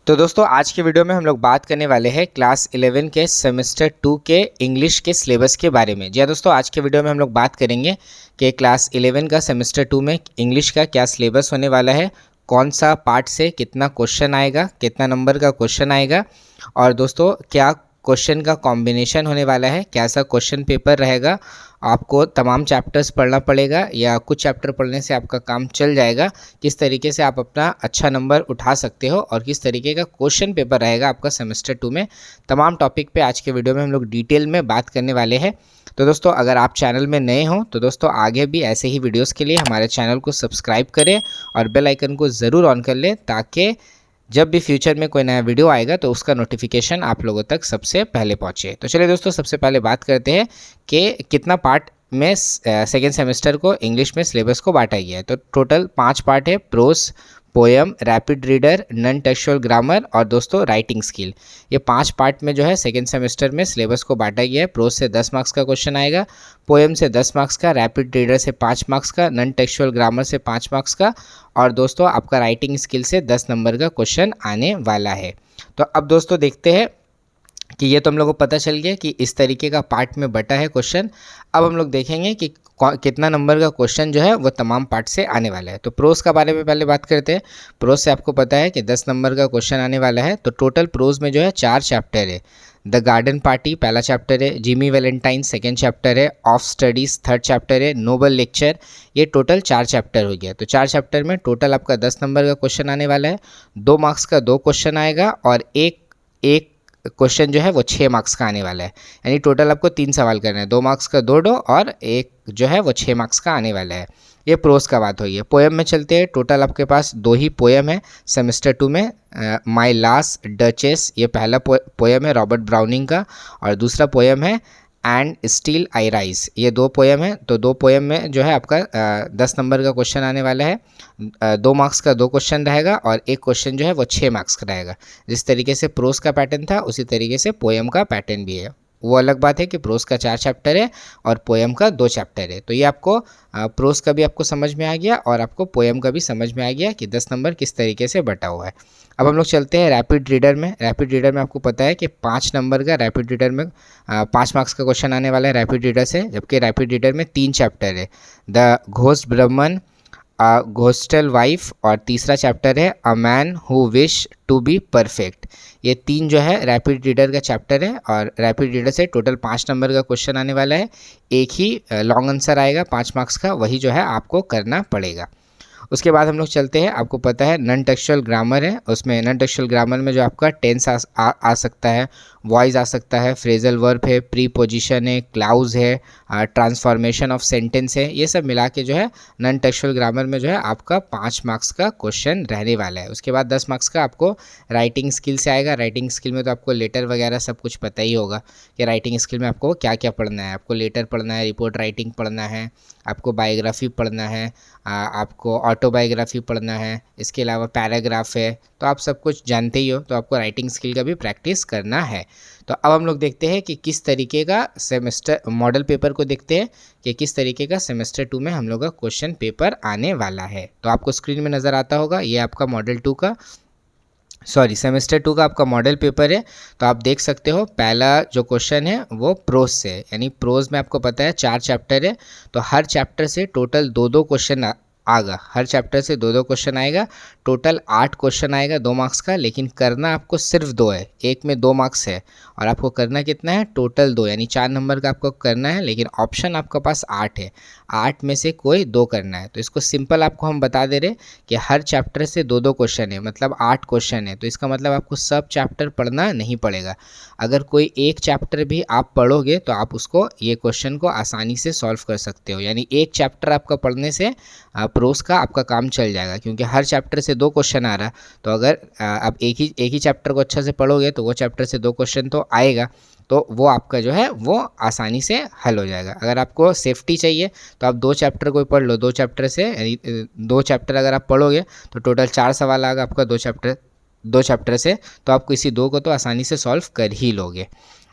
तो दोस्तों आज के वीडियो में हम लोग बात करने वाले हैं क्लास 11 के सेमेस्टर 2 के इंग्लिश के सिलेबस के बारे में। जी हाँ दोस्तों, आज के वीडियो में हम लोग बात करेंगे कि क्लास 11 का सेमेस्टर 2 में इंग्लिश का क्या सिलेबस होने वाला है, कौन सा पार्ट से कितना क्वेश्चन आएगा, कितना नंबर का क्वेश्चन आएगा, और दोस्तों क्या क्वेश्चन का कॉम्बिनेशन होने वाला है, कैसा क्वेश्चन पेपर रहेगा, आपको तमाम चैप्टर्स पढ़ना पड़ेगा या कुछ चैप्टर पढ़ने से आपका काम चल जाएगा, किस तरीके से आप अपना अच्छा नंबर उठा सकते हो और किस तरीके का क्वेश्चन पेपर रहेगा आपका सेमेस्टर 2 में। तमाम टॉपिक पे आज के वीडियो में हम लोग डिटेल में बात करने वाले हैं। तो दोस्तों अगर आप चैनल में नए हो तो दोस्तों आगे भी ऐसे ही वीडियोज़ के लिए हमारे चैनल को सब्सक्राइब करें और बेल आइकन को ज़रूर ऑन कर लें, ताकि जब भी फ्यूचर में कोई नया वीडियो आएगा तो उसका नोटिफिकेशन आप लोगों तक सबसे पहले पहुंचे। तो चलिए दोस्तों, सबसे पहले बात करते हैं कि कितना पार्ट में सेकेंड सेमेस्टर को इंग्लिश में सिलेबस को बांटा गया है। तो टोटल 5 पार्ट है: pros, poem, rapid reader, non textual grammar और दोस्तों राइटिंग स्किल। ये 5 पार्ट में जो है सेकेंड सेमेस्टर में सिलेबस को बांटा गया है। प्रोस से 10 मार्क्स का क्वेश्चन आएगा, पोएम से 10 मार्क्स का, रैपिड रीडर से 5 मार्क्स का, नॉन टेक्सचुअल ग्रामर से 5 मार्क्स का, और दोस्तों आपका राइटिंग स्किल से 10 नंबर का क्वेश्चन आने वाला है। तो अब दोस्तों देखते हैं कि ये तो हम लोग को पता चल गया कि इस तरीके का पार्ट में बटा है क्वेश्चन। अब हम लोग देखेंगे कि कितना नंबर का क्वेश्चन जो है वो तमाम पार्ट से आने वाला है। तो प्रोज का बारे में पहले बात करते हैं। प्रोज से आपको पता है कि 10 नंबर का क्वेश्चन आने वाला है। तो टोटल प्रोज में जो है 4 चैप्टर है। द गार्डन पार्टी पहला चैप्टर है, जिमी वैलेंटाइन सेकेंड चैप्टर है, ऑफ स्टडीज़ थर्ड चैप्टर है, नोबल लेक्चर। ये टोटल 4 चैप्टर हो गया। तो 4 चैप्टर में टोटल आपका 10 नंबर का क्वेश्चन आने वाला है। 2 मार्क्स का 2 क्वेश्चन आएगा और एक क्वेश्चन जो है वो 6 मार्क्स का आने वाला है। यानी टोटल आपको 3 सवाल करना है, 2 मार्क्स का 2 और एक जो है वो 6 मार्क्स का आने वाला है। ये प्रोस का बात हुई है। पोएम में चलते हैं। टोटल आपके पास 2 ही पोएम है सेमेस्टर 2 में। माई लास्ट डचेस, ये पहला पोएम है रॉबर्ट ब्राउनिंग का, और दूसरा पोएम है एंड स्टिल आई राइज। ये 2 पोएम है। तो 2 पोएम में जो है आपका 10 नंबर का क्वेश्चन आने वाला है। 2 मार्क्स का 2 क्वेश्चन रहेगा और एक क्वेश्चन जो है वो 6 मार्क्स का रहेगा। जिस तरीके से प्रोस का पैटर्न था उसी तरीके से पोएम का पैटर्न भी है। वो अलग बात है कि प्रोस का 4 चैप्टर है और पोएम का 2 चैप्टर है। तो ये आपको प्रोस का भी आपको समझ में आ गया और आपको पोएम का भी समझ में आ गया कि 10 नंबर किस तरीके से बटा हुआ है। अब हम लोग चलते हैं रैपिड रीडर में। रैपिड रीडर में आपको पता है कि 5 नंबर का रैपिड रीडर में 5 मार्क्स का क्वेश्चन आने वाला है रैपिड रीडर से, जबकि रैपिड रीडर में 3 चैप्टर है। द घोस्ट ब्राह्मण, घोस्टल वाइफ, और तीसरा चैप्टर है a man who wish to be perfect. ये 3 जो है रैपिड रीडर का चैप्टर है और रैपिड रीडर से टोटल 5 नंबर का क्वेश्चन आने वाला है। एक ही लॉन्ग आंसर आएगा 5 मार्क्स का, वही जो है आपको करना पड़ेगा। उसके बाद हम लोग चलते हैं। आपको पता है नॉन टेक्सचुअल ग्रामर है। उसमें नॉन टेक्सचुअल ग्रामर में जो आपका टेंस आ सकता है, वॉइस आ सकता है, फ्रेजल वर्ब है, प्रीपोजिशन है, क्लाउज है, ट्रांसफॉर्मेशन ऑफ सेंटेंस है। ये सब मिला के जो है नॉन टेक्सचुअल ग्रामर में जो है आपका 5 मार्क्स का क्वेश्चन रहने वाला है। उसके बाद 10 मार्क्स का आपको राइटिंग स्किल से आएगा। राइटिंग स्किल में तो आपको लेटर वगैरह सब कुछ पता ही होगा कि राइटिंग स्किल में आपको क्या क्या पढ़ना है। आपको लेटर पढ़ना है, रिपोर्ट राइटिंग पढ़ना है, आपको बायोग्राफी पढ़ना है, आपको ऑटोबायोग्राफी पढ़ना है, इसके अलावा पैराग्राफ है। तो आप सब कुछ जानते ही हो, तो आपको राइटिंग स्किल का भी प्रैक्टिस करना है। तो अब हम लोग देखते हैं कि किस तरीके का सेमेस्टर मॉडल पेपर को देखते हैं कि किस तरीके का सेमेस्टर 2 में हम लोग का क्वेश्चन पेपर आने वाला है। तो आपको स्क्रीन में नज़र आता होगा, ये आपका सेमेस्टर 2 का आपका मॉडल पेपर है। तो आप देख सकते हो पहला जो क्वेश्चन है वो प्रोज से है। यानी प्रोज में आपको पता है 4 चैप्टर है, तो हर चैप्टर से टोटल 2-2 क्वेश्चन आएगा। हर चैप्टर से 2-2 क्वेश्चन आएगा। टोटल 8 क्वेश्चन आएगा 2 मार्क्स का, लेकिन करना आपको सिर्फ 2 है। एक में 2 मार्क्स है और आपको करना कितना है, टोटल 2, यानी 4 नंबर का आपको करना है, लेकिन ऑप्शन आपके पास 8 है। 8 में से कोई 2 करना है। तो इसको सिंपल आपको हम बता दे रहे कि हर चैप्टर से 2-2 क्वेश्चन है, मतलब 8 क्वेश्चन है। तो इसका मतलब आपको सब चैप्टर पढ़ना नहीं पड़ेगा। अगर कोई एक चैप्टर भी आप पढ़ोगे तो आप उसको ये क्वेश्चन को आसानी से सॉल्व कर सकते हो। यानी एक चैप्टर आपका पढ़ने से प्रोस का आपका काम चल जाएगा, क्योंकि हर चैप्टर से 2 क्वेश्चन आ रहा। तो अगर आप एक ही चैप्टर को अच्छा से पढ़ोगे तो वो चैप्टर से 2 क्वेश्चन तो आएगा, तो वो आपका जो है वो आसानी से हल हो जाएगा। अगर आपको सेफ्टी चाहिए तो आप 2 चैप्टर को पढ़ लो। 2 चैप्टर से, यानी 2 चैप्टर अगर आप पढ़ोगे तो टोटल 4 सवाल आएगा आपका 2 चैप्टर से, तो आप किसी 2 को तो आसानी से सॉल्व कर ही लोगे।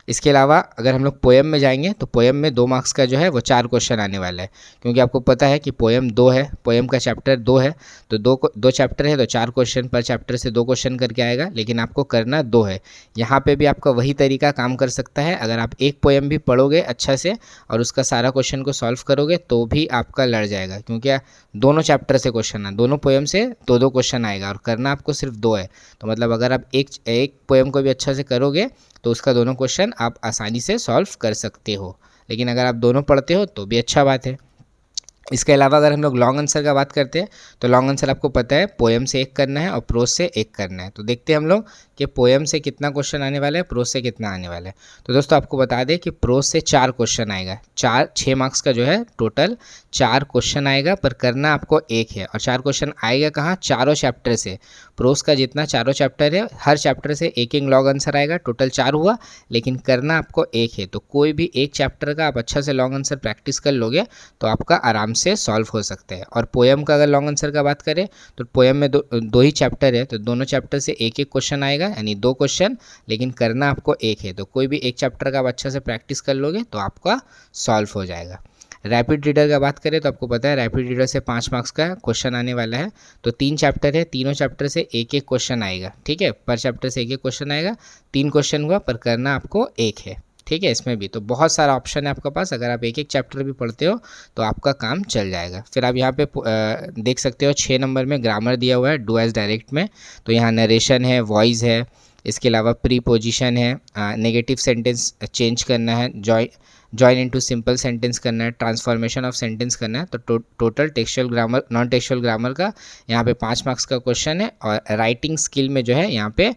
इसके अलावा अगर हम लोग पोएम में जाएंगे तो पोएम में 2 मार्क्स का जो है वो 4 क्वेश्चन आने वाला है, क्योंकि आपको पता है कि पोएम 2 है, पोएम का चैप्टर 2 है, तो दो चैप्टर है तो 4 क्वेश्चन पर चैप्टर से 2 क्वेश्चन करके आएगा, लेकिन आपको करना 2 है। यहाँ पे भी आपका वही तरीका काम कर सकता है। अगर आप एक पोएम भी पढ़ोगे अच्छा से और उसका सारा क्वेश्चन को सॉल्व करोगे तो भी आपका लड़ जाएगा, क्योंकि दोनों चैप्टर से क्वेश्चन है, दोनों पोएम से 2-2 क्वेश्चन आएगा और करना आपको सिर्फ 2 है। तो मतलब अगर आप एक पोएम को भी अच्छा से करोगे तो उसका दोनों क्वेश्चन आप आसानी से सॉल्व कर सकते हो, लेकिन अगर आप दोनों पढ़ते हो तो भी अच्छा बात है। इसके अलावा अगर हम लोग लॉन्ग आंसर का बात करते हैं तो लॉन्ग आंसर आपको पता है पोएम से 1 करना है और प्रोज से 1 करना है। तो देखते हैं हम लोग कि पोएम से कितना क्वेश्चन आने वाला है, प्रोज से कितना आने वाला है। तो दोस्तों आपको बता दें कि प्रोज से 4 क्वेश्चन आएगा, 6 मार्क्स का जो है टोटल 4 क्वेश्चन आएगा, पर करना आपको 1 है। और 4 क्वेश्चन आएगा कहाँ, चारों चैप्टर से। प्रोज का जितना चारों चैप्टर है हर चैप्टर से 1-1 लॉन्ग आंसर आएगा, टोटल 4 हुआ, लेकिन करना आपको 1 है। तो कोई भी एक चैप्टर का आप अच्छा से लॉन्ग आंसर प्रैक्टिस कर लोगे तो आपका आराम से सॉल्व हो सकते हैं। और पोएम का अगर लॉन्ग आंसर का बात करें तो पोएम में दो ही चैप्टर है, तो दोनों चैप्टर से 1-1 क्वेश्चन आएगा, यानी 2 क्वेश्चन, लेकिन करना आपको 1 है। तो कोई भी एक चैप्टर का आप अच्छा से प्रैक्टिस कर लोगे तो आपका सॉल्व हो जाएगा। रैपिड रीडर का बात करें तो आपको पता है रैपिड रीडर से 5 मार्क्स का क्वेश्चन आने वाला है। तो 3 चैप्टर है, तीनों चैप्टर से 1-1 क्वेश्चन आएगा, ठीक है, पर चैप्टर से 1-1 क्वेश्चन आएगा। 3 क्वेश्चन हुआ, पर करना आपको 1 है, ठीक है। इसमें भी तो बहुत सारा ऑप्शन है आपके पास, अगर आप 1-1 चैप्टर भी पढ़ते हो तो आपका काम चल जाएगा। फिर आप यहाँ पे देख सकते हो 6 नंबर में ग्रामर दिया हुआ है डू एज डायरेक्ट में। तो यहाँ नरेशन है, वॉइस है, इसके अलावा प्रीपोजिशन है, नेगेटिव सेंटेंस चेंज करना है, जॉइन इनटू सिंपल सेंटेंस करना है, ट्रांसफॉर्मेशन ऑफ सेंटेंस करना है। तो total textual grammar, non textual grammar का यहाँ पे 5 मार्क्स का क्वेश्चन है। और राइटिंग स्किल में जो है यहाँ पे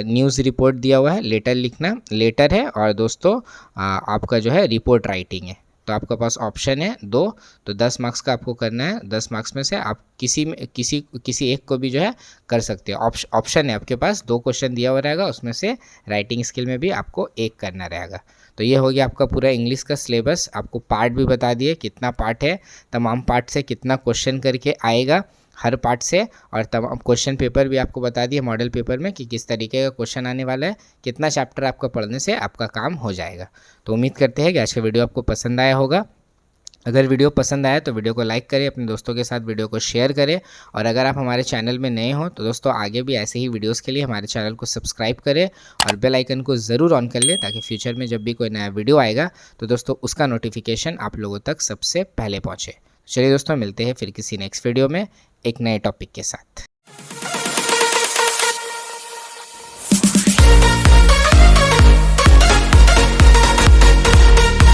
न्यूज़ रिपोर्ट दिया हुआ है, लेटर लिखना, लेटर है, और दोस्तों आपका जो है रिपोर्ट राइटिंग है। तो आपके पास ऑप्शन है 2, तो 10 मार्क्स का आपको करना है। 10 मार्क्स में से आप किसी एक को भी जो है कर सकते हो। ऑप्शन है आपके पास, 2 क्वेश्चन दिया हुआ रहेगा, उसमें से राइटिंग स्किल में भी आपको 1 करना रहेगा। तो ये हो गया आपका पूरा इंग्लिश का सिलेबस। आपको पार्ट भी बता दिए कितना पार्ट है, तमाम पार्ट से कितना क्वेश्चन करके आएगा हर पार्ट से, और तमाम क्वेश्चन पेपर भी आपको बता दिए मॉडल पेपर में कि किस तरीके का क्वेश्चन आने वाला है, कितना चैप्टर आपका पढ़ने से आपका काम हो जाएगा। तो उम्मीद करते हैं कि आज का वीडियो आपको पसंद आया होगा। अगर वीडियो पसंद आया तो वीडियो को लाइक करें, अपने दोस्तों के साथ वीडियो को शेयर करें, और अगर आप हमारे चैनल में नए हो तो दोस्तों आगे भी ऐसे ही वीडियोस के लिए हमारे चैनल को सब्सक्राइब करें और बेल आइकन को ज़रूर ऑन कर लें, ताकि फ्यूचर में जब भी कोई नया वीडियो आएगा तो दोस्तों उसका नोटिफिकेशन आप लोगों तक सबसे पहले पहुँचे। चलिए दोस्तों, मिलते हैं फिर किसी नेक्स्ट वीडियो में एक नए टॉपिक के साथ।